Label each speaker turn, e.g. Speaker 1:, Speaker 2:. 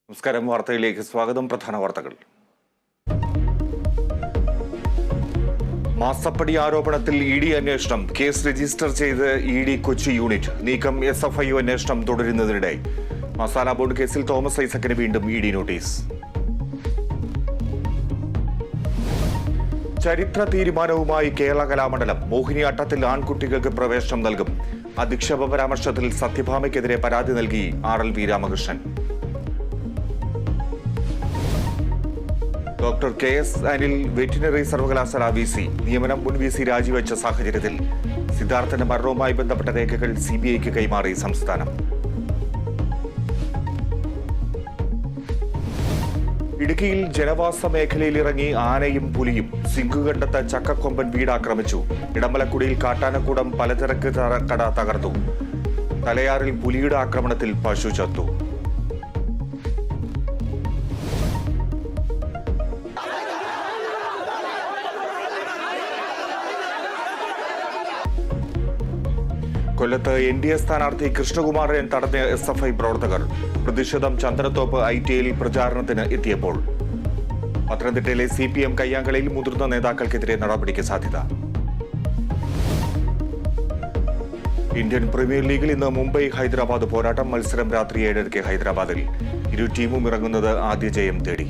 Speaker 1: നമസ്കാരം. വാർത്തയിലേക്ക് സ്വാഗതം. പ്രധാന വാർത്തകൾ. മാസപ്പടി ആരോപണത്തിൽ ഇഡി അന്വേഷണം. കേസ് രജിസ്റ്റർ ചെയ്ത് ഇഡി കൊച്ചി യൂണിറ്റ്. നീക്കം SFI അന്വേഷണം തുടരുന്നതിനിടെ മസാല ബോണ്ട് കേസിൽ തോമസ് ഐസക്കിന് വീണ്ടും ഇഡി നോട്ടീസ്. ചരിത്ര തീരുമാനവുമായി കേരള കലാമണ്ഡലം. മോഹിനിയാട്ടത്തിൽ ആൺകുട്ടികൾക്ക് പ്രവേശനം നൽകും. അധിക്ഷേപ പരാമർശത്തിൽ സത്യഭാമയ്ക്കെതിരെ പരാതി നൽകി RLV Ramakrishnan. Doctor KS Anil veterinary സർവകലാശാല VC നിയമനം. മുൻ VC രാജിവെച്ച സാഹചര്യത്തിൽ സിദ്ധാർത്ഥന്റെ മരണവുമായി ബന്ധപ്പെട്ട രേഖകൾ CBIക്ക് കൈമാറി സംസ്ഥാനം. ഇടുക്കിയിൽ ജനവാസ മേഖലയിൽ ഇറങ്ങി ആനയും പുലിയും. സിംഗുകണ്ടത്ത് ചക്കക്കൊമ്പൻ വീട് ആക്രമിച്ചു. ഇടമലക്കുടിയിൽ കാട്ടാനക്കൂടം പലചരക്ക് കട തകർത്തു. തലയാറിൽ പുലിയുടെ ആക്രമണത്തിൽ പശു ചത്തു. കൊല്ലത്ത് NDA സ്ഥാനാർത്ഥി കൃഷ്ണകുമാറിനെ തടഞ്ഞ SFI പ്രവർത്തകർ. പ്രതിഷേധം ചന്ദനത്തോപ്പ് ITIയിൽ പ്രചാരണത്തിന് എത്തിയപ്പോൾ. പത്തനംതിട്ടയിലെ CPM കയ്യാങ്കളിയിൽ മുതിർന്ന നേതാക്കൾക്കെതിരെ നടപടിക്ക് സാധ്യത. ഇന്ത്യൻ പ്രീമിയർ ലീഗിൽ ഇന്ന് മുംബൈ ഹൈദരാബാദ് പോരാട്ടം. മത്സരം രാത്രി 7:30 ഹൈദരാബാദിൽ. ഇരു ടീമും ഇറങ്ങുന്നത് ആദ്യ ജയം തേടി.